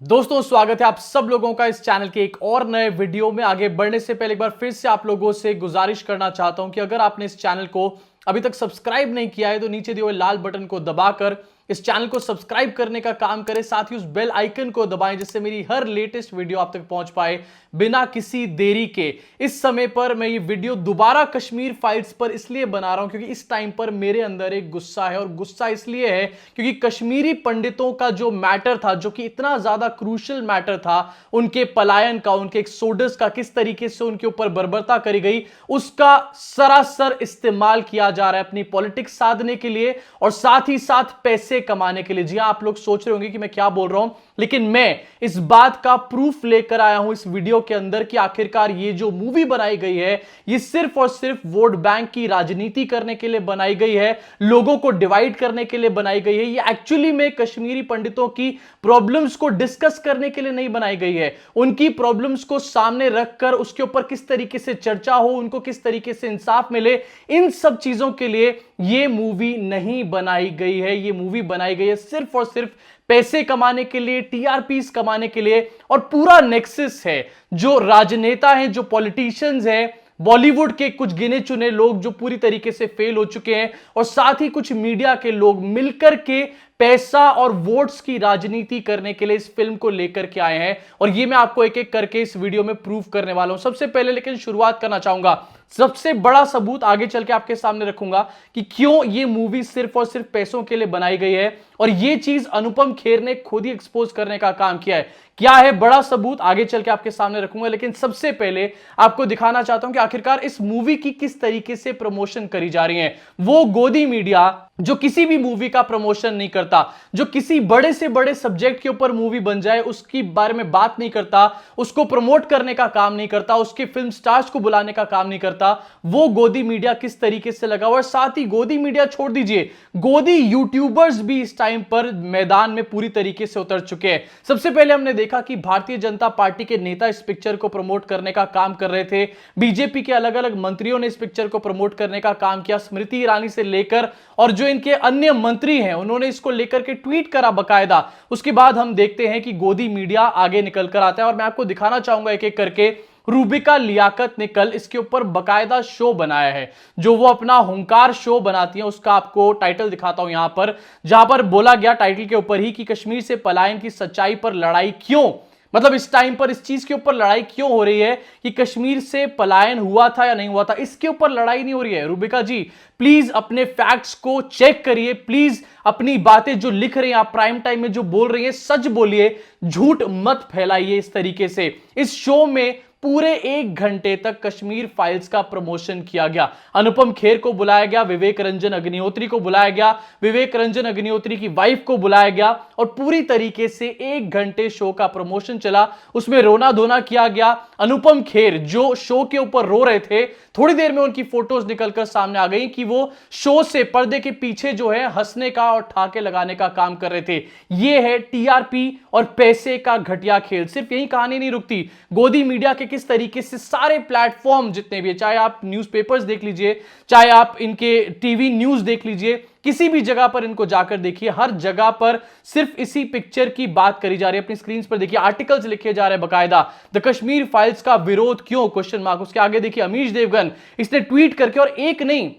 दोस्तों स्वागत है आप सब लोगों का इस चैनल के एक और नए वीडियो में। आगे बढ़ने से पहले एक बार फिर से आप लोगों से गुजारिश करना चाहता हूं कि अगर आपने इस चैनल को अभी तक सब्सक्राइब नहीं किया है तो नीचे दिए हुए लाल बटन को दबाकर इस चैनल को सब्सक्राइब करने का काम करें, साथ ही उस बेल आइकन को दबाएं जिससे मेरी हर लेटेस्ट वीडियो आप तक पहुंच पाए बिना किसी देरी के। इस समय पर मैं ये वीडियो दोबारा कश्मीर फाइल्स पर इसलिए बना रहा हूं क्योंकि इस टाइम पर मेरे अंदर एक गुस्सा है, और गुस्सा इसलिए है क्योंकि कश्मीरी पंडितों का जो मैटर था, जो कि इतना ज्यादा क्रूशियल मैटर था, उनके पलायन का, उनके एक्सोडस का, किस तरीके से उनके ऊपर बर्बरता करी गई, उसका सरासर इस्तेमाल किया जा रहा है अपनी पॉलिटिक्स साधने के लिए और साथ ही साथ पैसे कमाने के लिए। जी हां, आप लोग सोच रहे होंगे कि मैं क्या बोल रहा हूं, लेकिन मैं इस बात का प्रूफ लेकर आया हूं इस वीडियो के अंदर कि आखिरकार ये जो मूवी बनाई गई है ये सिर्फ और सिर्फ वोट बैंक की राजनीति करने के लिए बनाई गई है, लोगों को डिवाइड करने के लिए बनाई गई है। ये एक्चुअली में कश्मीरी पंडितों की प्रॉब्लम्स को डिस्कस करने के लिए नहीं बनाई गई है। उनकी प्रॉब्लम्स को सामने रखकर उसके ऊपर किस तरीके से चर्चा हो, उनको किस तरीके से इंसाफ मिले, इन सब चीजों के लिए ये मूवी नहीं बनाई गई है। ये मूवी बनाई गई है सिर्फ और सिर्फ पैसे कमाने के लिए, टीआरपीस कमाने के लिए। और पूरा नेक्सस है, जो राजनेता हैं, जो पॉलिटिशियंस हैं, बॉलीवुड के कुछ गिने चुने लोग जो पूरी तरीके से फेल हो चुके हैं, और साथ ही कुछ मीडिया के लोग मिलकर के पैसा और वोट्स की राजनीति करने के लिए इस फिल्म को लेकर के आए हैं। और ये मैं आपको एक एक करके इस वीडियो में प्रूफ करने वाला हूं। सबसे पहले लेकिन शुरुआत करना चाहूंगा, सबसे बड़ा सबूत आगे चल के आपके सामने रखूंगा कि क्यों ये मूवी सिर्फ और सिर्फ पैसों के लिए बनाई गई है, और ये चीज अनुपम खेर ने खुद ही एक्सपोज करने का काम किया है। क्या है बड़ा सबूत, आगे चल के आपके सामने रखूंगा, लेकिन सबसे पहले आपको दिखाना चाहता हूं कि आखिरकार इस मूवी की किस तरीके से प्रमोशन करी जा रही है। वो गोदी मीडिया जो किसी भी मूवी का प्रमोशन नहीं करता, जो किसी बड़े से बड़े सब्जेक्ट के ऊपर मूवी बन जाए उसकी बारे में बात नहीं करता, उसको प्रमोट करने का काम नहीं करता, उसके फिल्म स्टार्स को बुलाने का काम नहीं करता, वो गोदी मीडिया किस तरीके से लगा हुआ। और साथ ही गोदी मीडिया छोड़ दीजिए, गोदी यूट्यूबर्स भी इस टाइम पर मैदान में पूरी तरीके से उतर चुके हैं। सबसे पहले हमने देखा कि भारतीय जनता पार्टी के नेता इस पिक्चर को प्रमोट करने का काम कर रहे थे, बीजेपी के अलग अलग मंत्रियों ने इस पिक्चर को प्रमोट करने का काम किया, स्मृति ईरानी से लेकर, और जो इनके अन्य मंत्री हैं उन्होंने इसको लेकर के ट्वीट करा बकायदा। उसके बाद हम देखते हैं कि गोदी मीडिया आगे निकल कर आता है, और मैं आपको दिखाना चाहूंगा एक एक करके। रूबिका लियाकत ने कल इसके ऊपर बकायदा शो बनाया है, जो वो अपना हुंकार शो बनाती है, उसका आपको टाइटल दिखाता हूं यहां पर, जहां पर बोला गया टाइटल के ऊपर ही कि कश्मीर से पलायन की सच्चाई पर लड़ाई क्यों, मतलब इस टाइम पर इस चीज के ऊपर लड़ाई क्यों हो रही है कि कश्मीर से पलायन हुआ था या नहीं हुआ था, इसके ऊपर लड़ाई नहीं हो रही है। रूबिका जी प्लीज अपने फैक्ट्स को चेक करिए, प्लीज अपनी बातें जो लिख रहे हैं आप, प्राइम टाइम में जो बोल रही हैं सच बोलिए, झूठ मत फैलाइए इस तरीके से। इस शो में पूरे 1 घंटे तक कश्मीर फाइल्स का प्रमोशन किया गया। अनुपम खेर को बुलाया गया, विवेक रंजन अग्निहोत्री को बुलाया गया, विवेक रंजन अग्निहोत्री की वाइफ को बुलाया गया, और पूरी तरीके से 1 घंटे शो का प्रमोशन चला। उसमें रोना धोना किया गया। अनुपम खेर जो शो के ऊपर रो रहे थे, थोड़ी देर में उनकी फोटोज निकलकर सामने आ गई कि वो शो से पर्दे के पीछे जो है हंसने का और ठाके लगाने का काम कर रहे थे। यह है टीआरपी और पैसे का घटिया खेल। सिर्फ यही कहानी नहीं रुकती, गोदी मीडिया के किस तरीके से सारे प्लेटफॉर्म जितने भी, चाहे आप न्यूज़पेपर्स देख लीजिए, चाहे आप इनके टीवी न्यूज़ देख लीजिए, किसी भी जगह पर इनको जाकर देखिए, हर जगह पर सिर्फ इसी पिक्चर की बात करी जा रही है। अपनी स्क्रीन पर देखिए आर्टिकल्स लिखे जा रहे हैं बकायदा, द कश्मीर फाइल्स का विरोध क्यों, क्वेश्चन मार्क। उसके आगे देखिए अमीश देवगन, इसने ट्वीट करके, और एक नहीं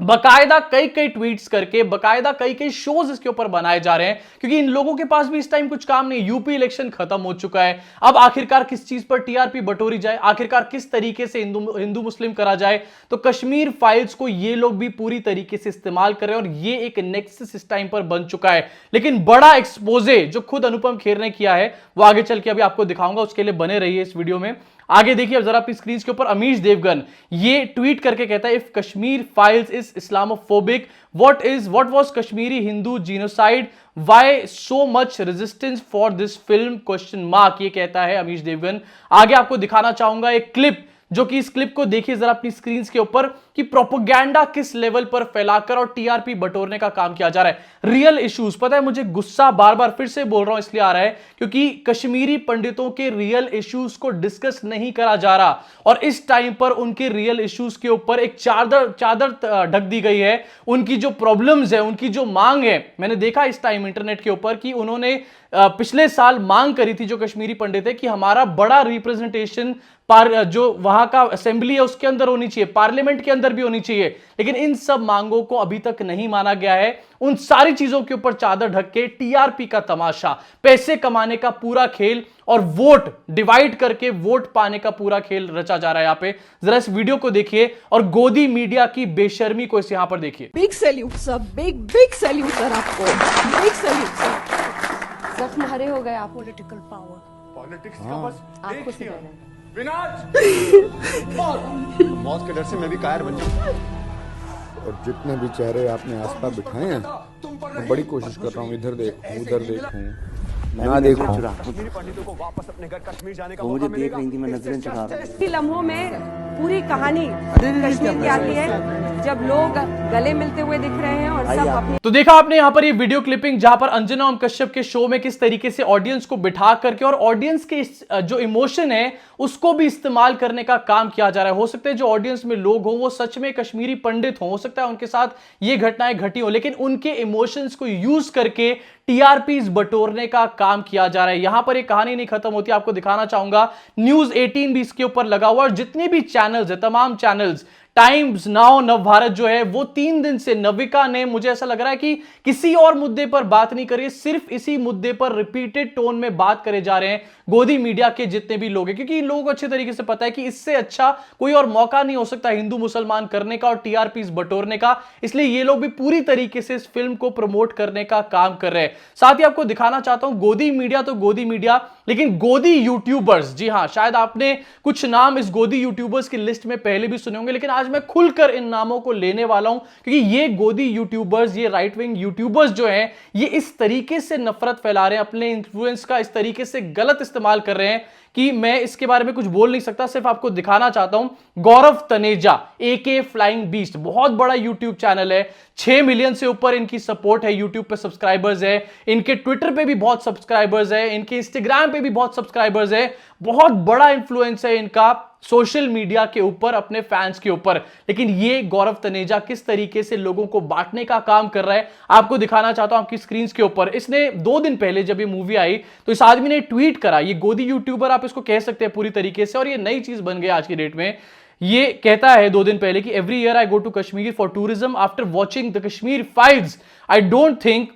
बकायदा कई कई ट्वीट्स करके, बकायदा कई कई शोज इसके ऊपर बनाए जा रहे हैं, क्योंकि इन लोगों के पास भी इस टाइम कुछ काम नहीं। यूपी इलेक्शन खत्म हो चुका है, अब आखिरकार किस चीज पर टीआरपी बटोरी जाए, आखिरकार किस तरीके से हिंदू मुस्लिम करा जाए, तो कश्मीर फाइल्स को ये लोग भी पूरी तरीके से इस्तेमाल कर रहे हैं, और ये एक नेक्सस इस टाइम पर बन चुका है। लेकिन बड़ा एक्सपोजे जो खुद अनुपम खेर ने किया है वो आगे चल के अभी आपको दिखाऊंगा, उसके लिए बने रहिए इस वीडियो में। आगे देखिए अब जरा अपनी स्क्रीन के ऊपर, अमीश देवगन ये ट्वीट करके कहता है, if Kashmir files is Islamophobic, what was Kashmiri Hindu genocide, why so much resistance for this film, question mark. ये कहता है अमीश देवगन। आगे आपको दिखाना चाहूंगा एक क्लिप, जो कि इस क्लिप को देखिए जरा अपनी स्क्रीन के ऊपर। कि प्रोपेगेंडा किस लेवल पर फैलाकर और टीआरपी बटोरने का काम किया जा रहा है। रियल इश्यूज, पता है मुझे गुस्सा बार बार फिर से बोल रहा हूं इसलिए आ रहा है क्योंकि कश्मीरी पंडितों के रियल इश्यूज को डिस्कस नहीं करा जा रहा और इस टाइम पर उनके रियल इश्यूज के ऊपर एक चादर ढक दी गई है। उनकी जो प्रॉब्लम्स है, उनकी जो मांग है, मैंने देखा इस टाइम इंटरनेट के ऊपर कि उन्होंने पिछले साल मांग करी थी जो कश्मीरी पंडित है कि हमारा बड़ा रिप्रेजेंटेशन जो वहां का असेंबली है उसके अंदर होनी चाहिए, पार्लियामेंट के अंदर भी होनी चाहिए, लेकिन इन सब मांगों को अभी तक नहीं माना गया है। उन सारी चीजों के ऊपर चादर ढक के टीआरपी का तमाशा, पैसे कमाने का पूरा खेल और वोट डिवाइड करके वोट पाने का पूरा खेल रचा जा रहा है यहां पे। जरा इस वीडियो को देखिए और गोदी मीडिया की बेशर्मी को इस यहां पर देखिए। Big salute sir, big salute sir आपको, बिग सैल्यूट सर। जख्म हरे हो गए आप। पॉलिटिकल पावर, पॉलिटिक्स का बस आपको एक ही सिखाना है, है। विनाश। मौत के डर से मैं भी कायर बन जाऊं। और जितने भी चेहरे आपने आसपास बिठाए हैं, मैं बड़ी कोशिश कर रहा हूँ इधर देखूं उधर देखूं ना देखूं। कश्मीरी पंडितों को वापस अपने घर कश्मीर जाने का वो मौका मुझे देख मिलेगा। रही थी, मैं नजरें चढ़ा रहा था। इसी लम्हों में पूरी कहानी कश्मीर की आती है जब लोग गले मिलते हुए दिख रहे हैं और सब अपनी। तो देखा आपने यहां पर ये वीडियो क्लिपिंग जहां पर अंजना ओम कश्यप के शो में किस तरीके से ऑडियंस को बिठा करके और ऑडियंस के जो इमोशन है उसको भी इस्तेमाल करने का काम किया जा रहा है। हो सकता है जो ऑडियंस में लोग हो वो सच में कश्मीरी पंडित हो सकता है उनके साथ ये घटनाएं घटी हो, लेकिन उनके इमोशंस को यूज करके टीआरपीज बटोरने का काम किया जा रहा है। यहां पर एक कहानी नहीं खत्म होती, आपको दिखाना चाहूंगा। न्यूज 18 भी इसके ऊपर लगा हुआ और जितने भी चैनल्स है, तमाम चैनल्स, टाइम्स नाउ, नव भारत जो है वो 3 दिन से नविका ने, मुझे ऐसा लग रहा है कि किसी और मुद्दे पर बात नहीं करी, सिर्फ इसी मुद्दे पर रिपीटेड टोन में बात करे जा रहे हैं गोदी मीडिया के जितने भी लोग हैं, क्योंकि इन लोगों को अच्छे तरीके से पता है कि इससे अच्छा कोई और मौका नहीं हो सकता हिंदू मुसलमान करने का और टीआरपीज बटोरने का। इसलिए ये लोग भी पूरी तरीके से इस फिल्म को प्रमोट करने का काम कर रहे हैं। साथ ही आपको दिखाना चाहता हूं, गोदी मीडिया तो गोदी मीडिया, लेकिन गोदी यूट्यूबर्स, जी हां, शायद आपने कुछ नाम इस गोदी यूट्यूबर्स की लिस्ट में पहले भी सुने होंगे, लेकिन आज मैं खुलकर इन नामों को लेने वाला हूं क्योंकि ये गोदी यूट्यूबर्स, ये राइट विंग यूट्यूबर्स जो हैं, ये इस तरीके से नफरत फैला रहे हैं, अपने इन्फ्लुएंस का इस तरीके से गलत इस्तेमाल कर रहे हैं कि मैं इसके बारे में कुछ बोल नहीं सकता। सिर्फ आपको दिखाना चाहता हूं, गौरव तनेजा एके फ्लाइंग बीस्ट, बहुत बड़ा यूट्यूब चैनल है, 6 मिलियन से ऊपर इनकी सपोर्ट है, यूट्यूब पे सब्सक्राइबर्स है, इनके ट्विटर पे भी बहुत सब्सक्राइबर्स है, इनके इंस्टाग्राम पे भी बहुत सब्सक्राइबर्स है, बहुत बड़ा इंफ्लुएंस है इनका सोशल मीडिया के ऊपर अपने फैंस के ऊपर। लेकिन ये गौरव तनेजा किस तरीके से लोगों को बांटने का काम कर रहा है आपको दिखाना चाहता हूं आपकी स्क्रीन के ऊपर। इसने 2 दिन पहले जब ये मूवी आई तो इस आदमी ने ट्वीट करा, ये गोदी यूट्यूबर आप इसको कह सकते हैं पूरी तरीके से, और ये नई चीज बन गई आज की डेट में। ये कहता है 2 दिन पहले कि every year I go to Kashmir for tourism, after watching the Kashmir files I don't think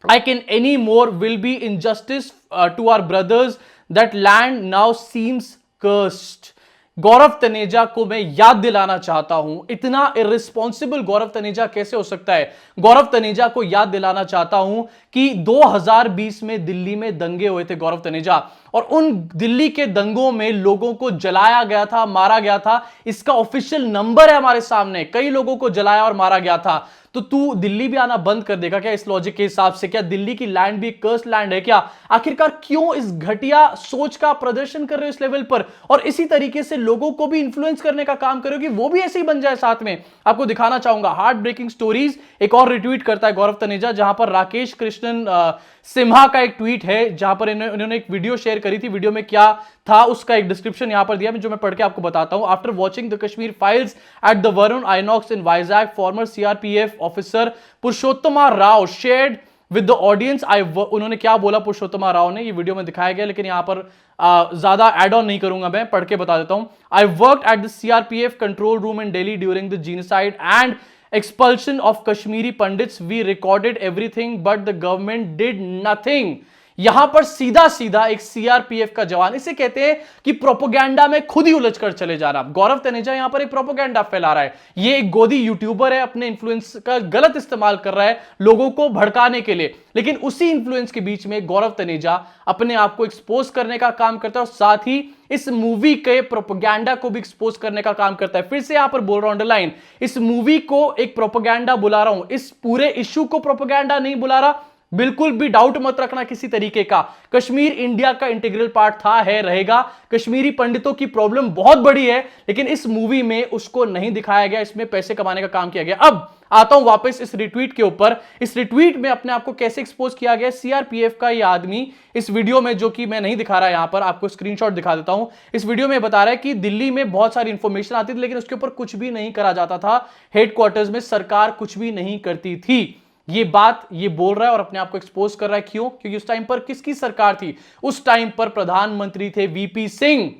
I can any more will be injustice to our brothers. That land now seems cursed. गौरव तनेजा को मैं याद दिलाना चाहता हूं, इतना इर्रिस्पॉन्सिबल गौरव तनेजा कैसे हो सकता है। गौरव तनेजा को याद दिलाना चाहता हूं कि 2020 में दिल्ली में दंगे हुए थे गौरव तनेजा, और उन दिल्ली के दंगों में लोगों को जलाया गया था, मारा गया था। इसका ऑफिशियल नंबर है हमारे सामने, कई लोगों को जलाया और मारा गया था। तो तू दिल्ली भी आना बंद कर देगा क्या इस लॉजिक के हिसाब से? क्या दिल्ली की लैंड भी एक कर्स लैंड है क्या? आखिरकार क्यों इस घटिया सोच का प्रदर्शन कर रहे हो इस लेवल पर, और इसी तरीके से लोगों को भी इंफ्लुएंस करने का काम कर रहे हो कि वो भी ऐसे ही बन जाए साथ में? आपको दिखाना चाहूंगा हार्ट ब्रेकिंग स्टोरीज, एक और रिट्वीट करता है गौरव तनेजा, जहां पर राकेश कृष्णन सिम्हा का एक ट्वीट है जहां पर इन्होंने एक वीडियो शेयर करी थी। वीडियो में क्या था उसका एक डिस्क्रिप्शन यहां पर दिया जो मैं पढ़ के आपको बताता हूं। After watching the Kashmir files at the Varun INOX in Vizag, farmer CRPF officer Purushottama Rao shared with the audience. उन्होंने क्या बोला पुरुषोत्तमा राव ने, ये वीडियो में दिखाया गया, लेकिन यहां पर ज्यादा एड ऑन नहीं करूंगा, मैं पढ़ के बता देता हूं। I worked at the CRPF control room in Delhi during the genocide and expulsion of Kashmiri pandits. We recorded everything but the government did nothing. यहां पर सीधा सीधा एक सीआरपीएफ का जवान, इसे कहते हैं कि प्रोपोगेंडा में खुद ही उलझ कर चले जा रहा। गौरव तनेजा यहां पर एक प्रोपोगेंडा फैला रहा है। ये एक गोदी यूट्यूबर है, अपने इन्फ्लुएंस का गलत इस्तेमाल कर रहा है लोगों को भड़काने के लिए, लेकिन उसी इन्फ्लुएंस के बीच में गौरव तनेजा अपने आप को एक्सपोज करने का काम करता है और साथ ही इस मूवी के प्रोपोगेंडा को भी एक्सपोज करने का काम करता है। फिर से यहां पर बोल रहा हूं अंडरलाइन, इस मूवी को एक प्रोपोगेंडा बुला रहा हूं, इस पूरे इश्यू को प्रोपोगेंडा नहीं बुला रहा, बिल्कुल भी डाउट मत रखना किसी तरीके का। कश्मीर इंडिया का इंटीग्रल पार्ट था, है, रहेगा। कश्मीरी पंडितों की प्रॉब्लम बहुत बड़ी है, लेकिन इस मूवी में उसको नहीं दिखाया गया, इसमें पैसे कमाने का काम किया गया। अब आता हूं वापस इस रिट्वीट के ऊपर। इस रिट्वीट में अपने आप को कैसे एक्सपोज किया गया। सीआरपीएफ का ये आदमी इस वीडियो में, जो कि मैं नहीं दिखा रहा यहां पर, आपको स्क्रीनशॉट दिखा देता हूं। इस वीडियो में बता रहा है कि दिल्ली में बहुत सारी इंफॉर्मेशन आती थी, लेकिन उसके ऊपर कुछ भी नहीं करा जाता था। हेडक्वार्टर्स में सरकार कुछ भी नहीं करती थी। ये बात ये बोल रहा है और अपने आप को एक्सपोज कर रहा है। क्यों? क्योंकि उस टाइम पर किसकी सरकार थी? उस टाइम पर प्रधानमंत्री थे वीपी सिंह,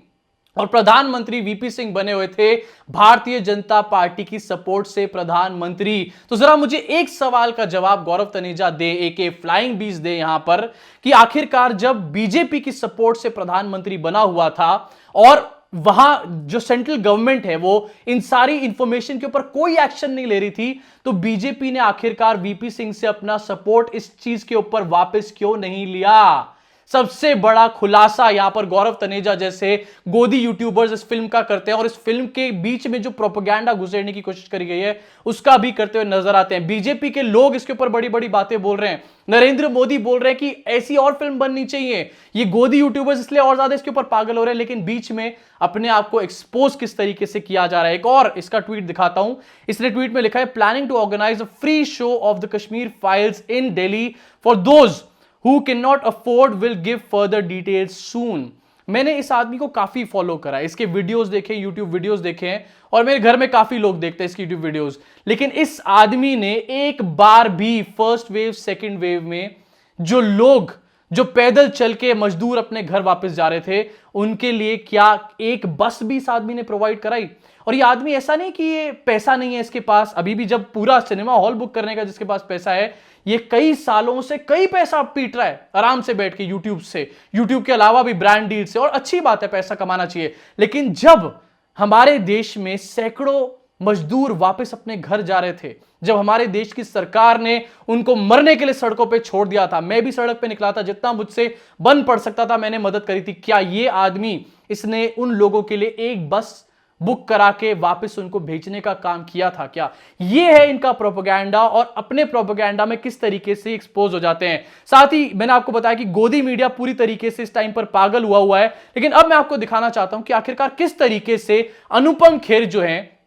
और प्रधानमंत्री वीपी सिंह बने हुए थे भारतीय जनता पार्टी की सपोर्ट से प्रधानमंत्री। तो जरा मुझे एक सवाल का जवाब गौरव तनेजा दे, एके फ्लाइंग बीज दे यहां पर, कि आखिरकार जब बीजेपी की सपोर्ट से प्रधानमंत्री बना हुआ था और वहां जो सेंट्रल गवर्नमेंट है वो इन सारी इंफॉर्मेशन के ऊपर कोई एक्शन नहीं ले रही थी, तो बीजेपी ने आखिरकार वीपी सिंह से अपना सपोर्ट इस चीज के ऊपर वापस क्यों नहीं लिया? सबसे बड़ा खुलासा यहां पर गौरव तनेजा जैसे गोदी यूट्यूबर्स इस फिल्म का करते हैं, और इस फिल्म के बीच में जो प्रोपेगेंडा घुसेड़ने की कोशिश करी गई है उसका भी करते हुए नजर आते हैं। बीजेपी के लोग इसके ऊपर बड़ी बड़ी बातें बोल रहे हैं। नरेंद्र मोदी बोल रहे हैं कि ऐसी और फिल्म बननी चाहिए। ये गोदी यूट्यूबर्स इसलिए और ज्यादा इसके ऊपर पागल हो रहे हैं, लेकिन बीच में अपने आप को एक्सपोज किस तरीके से किया जा रहा है। एक और इसका ट्वीट दिखाता हूं। इसने ट्वीट में लिखा है, planning to organize a free show of the Kashmir files in Delhi for those who cannot afford will give further details soon। मैंने इस आदमी को काफी फॉलो करा, इसके वीडियोस देखे, यूट्यूब वीडियोस देखे हैं, और मेरे घर में काफी लोग देखते हैं इसकी यूट्यूब वीडियोस, लेकिन इस आदमी ने एक बार भी फर्स्ट वेव सेकंड वेव में जो लोग जो पैदल चल के मजदूर अपने घर वापस जा रहे थे उनके लिए क्या एक बस भी इस आदमी ने प्रोवाइड कराई? और ये आदमी ऐसा नहीं कि ये पैसा नहीं है इसके पास, अभी भी जब पूरा सिनेमा हॉल बुक करने का जिसके पास पैसा है, ये कई सालों से कई पैसा पीट रहा है आराम से बैठ के यूट्यूब से, यूट्यूब के अलावा भी ब्रांड डील से, और अच्छी बात है, पैसा कमाना चाहिए। लेकिन जब हमारे देश में सैकड़ों मजदूर वापस अपने घर जा रहे थे, जब हमारे देश की सरकार ने उनको मरने के लिए सड़कों पे छोड़ दिया था, मैं भी सड़क पे निकला था, जितना मुझसे बन पड़ सकता था मैंने मदद करी थी, क्या ये आदमी इसने उन लोगों के लिए एक बस बुक करा के वापस उनको भेजने का काम किया था क्या? ये है इनका प्रोपेगेंडा, और अपने प्रोपेगेंडा में किस तरीके से एक्सपोज हो जाते हैं। साथ ही मैंने आपको बताया कि गोदी मीडिया पूरी तरीके से इस टाइम पर पागल हुआ है, लेकिन अब मैं आपको दिखाना चाहता हूं कि आखिरकार किस तरीके से अनुपम खेर जो है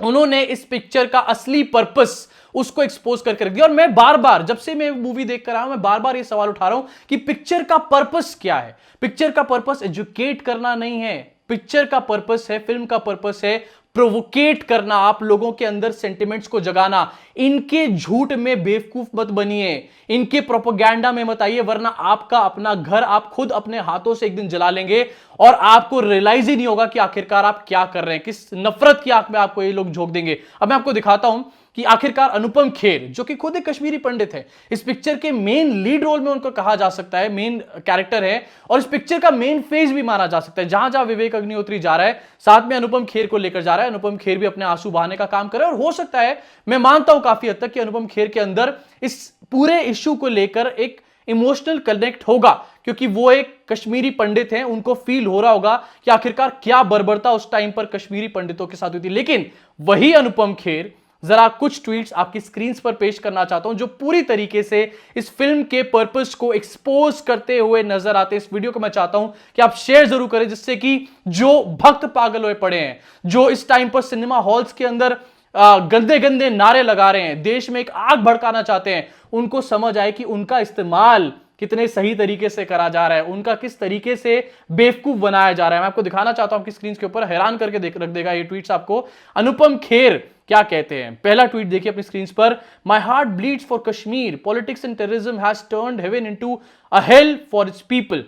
उन्होंने इस पिक्चर का असली पर्पस उसको एक्सपोज करके रख दिया। और मैं बार बार, जब से मैं मूवी देख कर आया हूं, मैं बार बार ये सवाल उठा रहा हूं कि पिक्चर का पर्पस क्या है। पिक्चर का पर्पस एजुकेट करना नहीं है, पिक्चर का पर्पस है, फिल्म का पर्पस है प्रोवोकेट करना, आप लोगों के अंदर सेंटिमेंट्स को जगाना। इनके झूठ में बेवकूफ मत बनिए, इनके प्रोपेगेंडा में मत आइए, वरना आपका अपना घर आप खुद अपने हाथों से एक दिन जला लेंगे और आपको रियलाइज ही नहीं होगा कि आखिरकार आप क्या कर रहे हैं, किस नफरत की आंख में आपको ये लोग झोंक देंगे। अब मैं आपको दिखाता हूं कि आखिरकार अनुपम खेर, जो कि खुद एक कश्मीरी पंडित है, इस पिक्चर के मेन लीड रोल में उनको कहा जा सकता है, मेन कैरेक्टर है, और इस पिक्चर का मेन फेज भी माना जा सकता है। जहां जहां विवेक अग्निहोत्री जा रहा है, साथ में अनुपम खेर को लेकर जा रहा है। अनुपम खेर भी अपने आंसू बहाने का काम कर रहा है, और हो सकता है, मैं मानता हूं काफी हद तक कि अनुपम खेर के अंदर इस पूरे इश्यू को लेकर एक इमोशनल कनेक्ट होगा, क्योंकि वो एक कश्मीरी पंडित हैं, उनको फील हो रहा होगा कि आखिरकार क्या बर्बरता उस टाइम पर कश्मीरी पंडितों के साथ हुई थी। लेकिन वही अनुपम खेर, जरा कुछ ट्वीट्स आपकी स्क्रीन पर पेश करना चाहता हूं जो पूरी तरीके से इस फिल्म के पर्पस को एक्सपोज करते हुए नजर आते हैं। इस वीडियो को मैं चाहता हूं कि आप शेयर जरूर करें, जिससे कि जो भक्त पागल हुए पड़े हैं, जो इस टाइम पर सिनेमा हॉल्स के अंदर गंदे गंदे नारे लगा रहे हैं, देश में एक आग भड़काना चाहते हैं, उनको समझ आए कि उनका इस्तेमाल कितने सही तरीके से करा जा रहा है, उनका किस तरीके से बेवकूफ बनाया जा रहा है। मैं आपको दिखाना चाहता हूं कि स्क्रीन के ऊपर हैरान करके रख देगा ये ट्वीट्स आपको। अनुपम खेर क्या कहते हैं, पहला ट्वीट देखिए अपनी स्क्रीन पर। My heart bleeds for Kashmir, politics and terrorism has turned heaven into a hell for its people,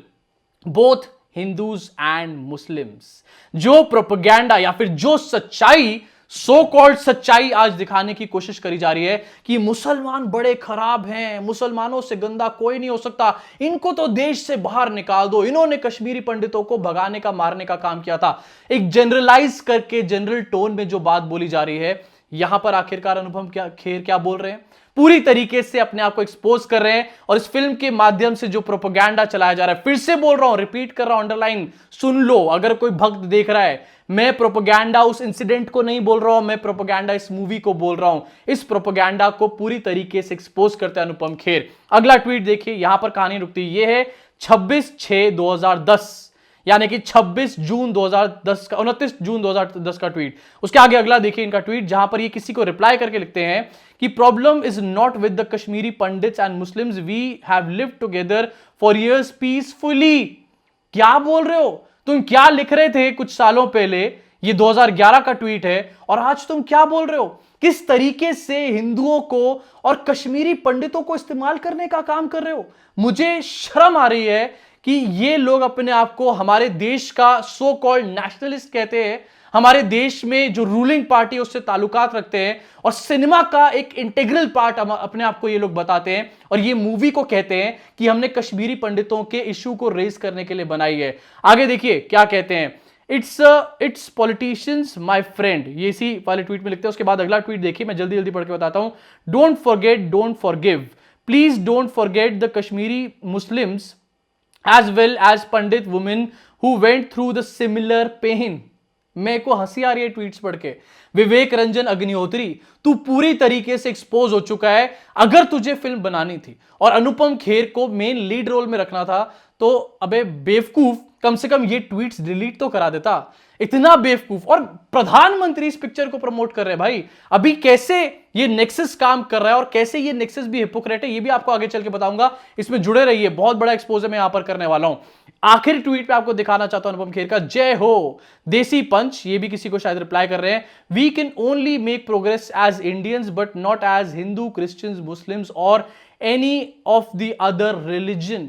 both Hindus and Muslims. जो प्रोपेगेंडा या फिर जो सच्चाई, सो कॉल्ड सच्चाई आज दिखाने की कोशिश करी जा रही है कि मुसलमान बड़े खराब हैं, मुसलमानों से गंदा कोई नहीं हो सकता, इनको तो देश से बाहर निकाल दो, इन्होंने कश्मीरी पंडितों को भगाने का, मारने का काम किया था। एक जनरलाइज करके जनरल टोन में जो बात बोली जा रही है, यहां पर आखिरकार अनुपम खेर क्या बोल रहे हैं, पूरी तरीके से अपने आप को एक्सपोज कर रहे हैं और इस फिल्म के माध्यम से जो प्रोपेगेंडा चलाया जा रहा है, फिर से बोल रहा हूं, रिपीट कर रहा हूं, अंडरलाइन सुन लो अगर कोई भक्त देख रहा है, मैं प्रोपेगेंडा उस इंसिडेंट को नहीं बोल रहा हूं, मैं प्रोपेगेंडा इस मूवी को बोल रहा हूं। इस प्रोपेगेंडा को पूरी तरीके से एक्सपोज करते हैं अनुपम खेर। अगला ट्वीट देखिए, यहां पर कहानी रुकती है, यह है 26/6/2010 यानी कि 26 जून 2010 का 29 जून 2010 का ट्वीट। उसके आगे अगला देखिए इनका ट्वीट, जहां पर ये किसी को रिप्लाई करके लिखते हैं कि problem is not with the Kashmiri pandits and Muslims, we have lived together for years peacefully. क्या बोल रहे हो तुम, क्या लिख रहे थे कुछ सालों पहले, ये 2011 का ट्वीट है और आज तुम क्या बोल रहे हो, किस तरीके से हिंदुओं को और कश्मीरी पंडितों को इस्तेमाल करने का काम कर रहे हो। मुझे शर्म आ रही है कि ये लोग अपने आप को हमारे देश का सो कॉल्ड नेशनलिस्ट कहते हैं, हमारे देश में जो रूलिंग पार्टी है उससे ताल्लुकात रखते हैं और सिनेमा का एक इंटीग्रल पार्ट अपने आप को ये लोग बताते हैं और ये मूवी को कहते हैं कि हमने कश्मीरी पंडितों के इशू को रेज करने के लिए बनाई है। आगे देखिए क्या कहते हैं, इट्स पॉलिटिशियंस माय फ्रेंड, ये इसी वाले ट्वीट में लिखते हैं। उसके बाद अगला ट्वीट देखिए, मैं जल्दी जल्दी पढ़ के बताता हूं। Don't forget, don't forgive, please don't forget the Kashmiri Muslims as well as Pandit women who went through the similar pain। मेरे को हंसी आ रही है ट्वीट्स पढ़ के। विवेक रंजन अग्निहोत्री, तू पूरी तरीके से एक्सपोज हो चुका है। अगर तुझे फिल्म बनानी थी और अनुपम खेर को मेन लीड रोल में रखना था तो अबे बेवकूफ, कम से कम ये ट्वीट्स डिलीट तो करा देता। इतना बेवकूफ, और प्रधानमंत्री इस पिक्चर को प्रमोट कर रहे हैं भाई। अभी कैसे ये नेक्सस काम कर रहा है और कैसे ये नेक्सस भी हिपोक्रेट है, ये भी आपको आगे चल के बताऊंगा। इसमें जुड़े रहिए, बहुत बड़ा एक्सपोजर मैं यहां पर करने वाला हूं। आखिरी ट्वीट पे आपको दिखाना चाहता हूं अनुपम खेर का, जय हो देसी पंच, ये भी किसी को शायद रिप्लाई कर रहे हैं। We can only make progress as Indians but not as Hindu, Christians, Muslims और any of the other religion.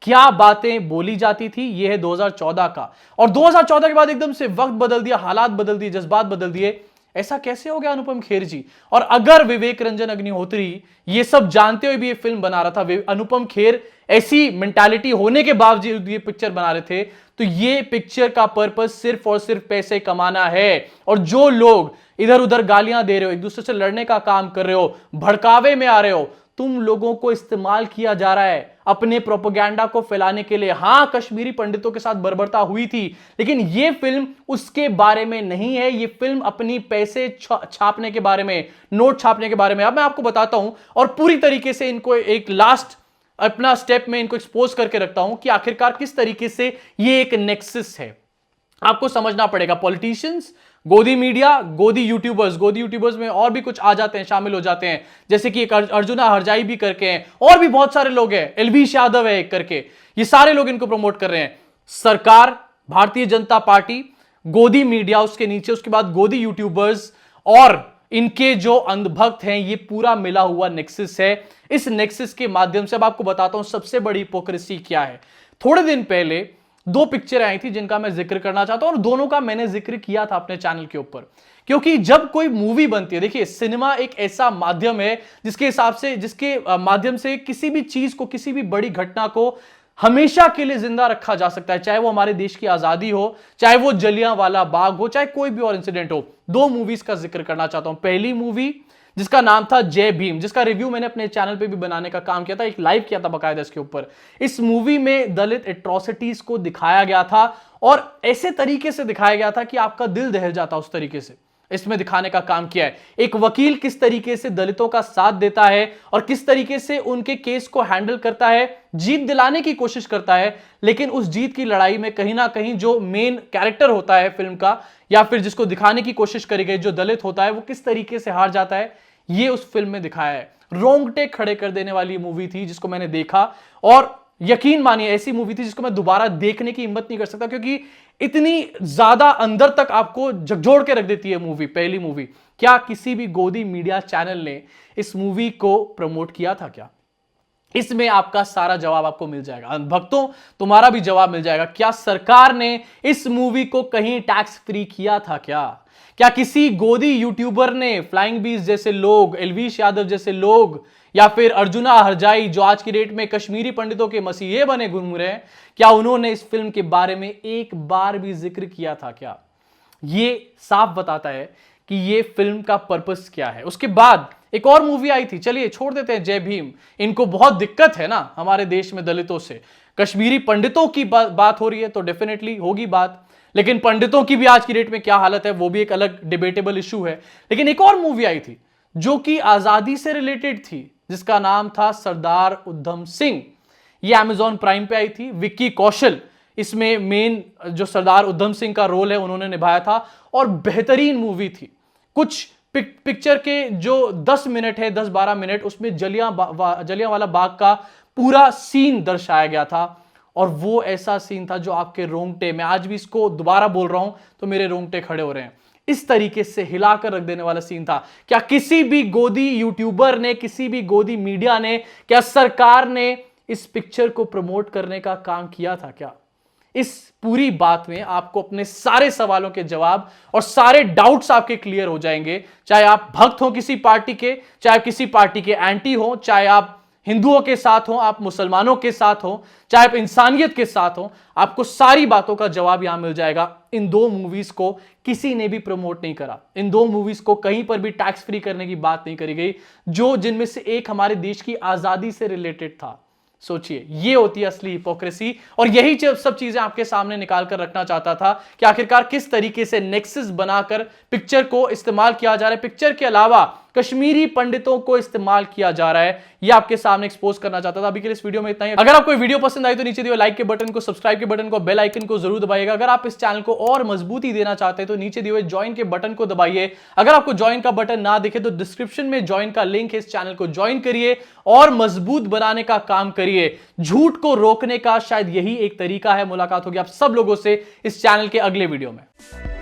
क्या बातें बोली जाती थी, यह है 2014 का, और 2014 के बाद एकदम से वक्त बदल दिया, हालात बदल दिए, जज्बात बदल दिए। ऐसा कैसे हो गया अनुपम खेर जी? और अगर विवेक रंजन अग्निहोत्री ये सब जानते हुए भी ये फिल्म बना रहा था, अनुपम खेर ऐसी मेंटालिटी होने के बावजूद ये पिक्चर बना रहे थे, तो ये पिक्चर का पर्पस सिर्फ और सिर्फ पैसे कमाना है। और जो लोग इधर उधर गालियां दे रहे हो, एक दूसरे से लड़ने का काम कर रहे हो, भड़कावे में आ रहे हो, तुम लोगों को इस्तेमाल किया जा रहा है अपने प्रोपेगेंडा को फैलाने के लिए। हां, कश्मीरी पंडितों के साथ बर्बरता हुई थी, लेकिन यह फिल्म उसके बारे में नहीं है। यह फिल्म अपनी पैसे छापने के बारे में, नोट छापने के बारे में। अब मैं आपको बताता हूं और पूरी तरीके से इनको एक लास्ट अपना स्टेप में इनको एक्सपोज करके रखता हूं कि आखिरकार किस तरीके से यह एक नेक्सस है। आपको समझना पड़ेगा, पॉलिटिशियंस, गोदी मीडिया, गोदी यूट्यूबर्स में और भी कुछ आ जाते हैं, शामिल हो जाते हैं, जैसे कि एक अर्जुना हरजाई भी करके हैं, और भी बहुत सारे लोग हैं, एलवीश यादव है एक करके, ये सारे लोग इनको प्रमोट कर रहे हैं। सरकार, भारतीय जनता पार्टी, गोदी मीडिया उसके नीचे, उसके बाद गोदी यूट्यूबर्स और इनके जो अंधभक्त हैं, ये पूरा मिला हुआ नेक्सस है। इस नेक्सस के माध्यम से अब आपको बताता हूं सबसे बड़ी हिपोक्रेसी क्या है। थोड़े दिन पहले 2 पिक्चर आई थी जिनका मैं जिक्र करना चाहता हूं और दोनों का मैंने जिक्र किया था अपने चैनल के ऊपर, क्योंकि जब कोई मूवी बनती है, देखिए सिनेमा एक ऐसा माध्यम है जिसके माध्यम से किसी भी चीज को, किसी भी बड़ी घटना को हमेशा के लिए जिंदा रखा जा सकता है, चाहे वो हमारे देश की आजादी हो, चाहे वो जलियांवाला बाग हो, चाहे कोई भी और इंसिडेंट हो। 2 मूवीज का जिक्र करना चाहता हूं। पहली मूवी जिसका नाम था जय भीम, जिसका रिव्यू मैंने अपने चैनल पे भी बनाने का काम किया था, एक लाइव किया था बकायदा इसके ऊपर। इस मूवी में दलित एट्रोसिटीज को दिखाया गया था और ऐसे तरीके से दिखाया गया था कि आपका दिल दहल जाता, उस तरीके से इसमें दिखाने का काम किया है। एक वकील किस तरीके से दलितों का साथ देता है और किस तरीके से उनके केस को हैंडल करता है, जीत दिलाने की कोशिश करता है, लेकिन उस जीत की लड़ाई में कहीं ना कहीं जो मेन कैरेक्टर होता है फिल्म का, या फिर जिसको दिखाने की कोशिश करी गई, जो दलित होता है, वो किस तरीके से हार जाता है, ये उस फिल्म में दिखाया है। रोंगटे खड़े कर देने वाली मूवी थी जिसको मैंने देखा, और यकीन मानिए ऐसी मूवी थी जिसको मैं दोबारा देखने की हिम्मत नहीं कर सकता, क्योंकि इतनी ज्यादा अंदर तक आपको झकझोर के रख देती है मूवी, पहली मूवी। क्या किसी भी गोदी मीडिया चैनल ने इस मूवी को प्रमोट किया था क्या? इसमें आपका सारा जवाब आपको मिल जाएगा, भक्तों तुम्हारा भी जवाब मिल जाएगा। क्या सरकार ने इस मूवी को कहीं टैक्स फ्री किया था क्या किसी गोदी यूट्यूबर ने, फ्लाइंग बीस जैसे लोग, एलवीश यादव जैसे लोग, या फिर अर्जुना हरजाई जो आज की डेट में कश्मीरी पंडितों के मसीहे बने घूम रहे हैं, क्या उन्होंने इस फिल्म के बारे में एक बार भी जिक्र किया था क्या? ये साफ बताता है कि ये फिल्म का पर्पस क्या है। उसके बाद एक और मूवी आई थी, चलिए छोड़ देते हैं जय भीम, इनको बहुत दिक्कत है ना हमारे देश में दलितों से। कश्मीरी पंडितों की बात हो रही है तो डेफिनेटली होगी बात, लेकिन पंडितों की भी आज की डेट में क्या हालत है वो भी एक अलग डिबेटेबल इशू है। लेकिन एक और मूवी आई थी जो कि आजादी से रिलेटेड थी, जिसका नाम था सरदार उधम सिंह। ये अमेजॉन प्राइम पे आई थी। विक्की कौशल इसमें मेन जो सरदार उधम सिंह का रोल है उन्होंने निभाया था, और बेहतरीन मूवी थी। कुछ पिक्चर के जो 10 मिनट है, 10-12 मिनट, उसमें जलियांवाला बाग का पूरा सीन दर्शाया गया था, और वो ऐसा सीन था जो आपके रोंगटे, मैं आज भी इसको दोबारा बोल रहा हूं तो मेरे रोंगटे खड़े हो रहे हैं, इस तरीके से हिलाकर रख देने वाला सीन था। क्या किसी भी गोदी यूट्यूबर ने, किसी भी गोदी मीडिया ने, क्या सरकार ने इस पिक्चर को प्रमोट करने का काम किया था क्या? इस पूरी बात में आपको अपने सारे सवालों के जवाब और सारे डाउट्स आपके क्लियर हो जाएंगे। चाहे आप भक्त हो किसी पार्टी के, चाहे किसी पार्टी के एंटी हो, चाहे आप हिंदुओं के साथ हो, आप मुसलमानों के साथ हो, चाहे आप इंसानियत के साथ हो, आपको सारी बातों का जवाब यहां मिल जाएगा। इन दो मूवीज को किसी ने भी प्रमोट नहीं करा, इन दो मूवीज को कहीं पर भी टैक्स फ्री करने की बात नहीं करी गई, जो जिनमें से एक हमारे देश की आजादी से रिलेटेड था। सोचिए, ये होती है असली हिपोक्रेसी, और यही सब चीजें आपके सामने निकाल कर रखना चाहता था कि आखिरकार किस तरीके से नेक्सस बनाकर पिक्चर को इस्तेमाल किया जा रहा है, पिक्चर के अलावा कश्मीरी पंडितों को इस्तेमाल किया जा रहा है, ये आपके सामने एक्सपोज करना चाहता था। अभी के लिए इस वीडियो में इतना ही। अगर आपको वीडियो पसंद आई तो नीचे दिए लाइक के बटन को, सब्सक्राइब के बटन को, बेल आइकन को जरूर दबाइएगा। अगर आप इस चैनल को और मजबूती देना चाहते हैं तो नीचे दिए हुए ज्वाइन के बटन को दबाइए। अगर आपको ज्वाइन का बटन ना दिखे तो डिस्क्रिप्शन में ज्वाइन का लिंक है, इस चैनल को ज्वाइन करिए और मजबूत बनाने का काम करिए। झूठ को रोकने का शायद यही एक तरीका है। मुलाकात होगी आप सब लोगों से इस चैनल के अगले वीडियो में।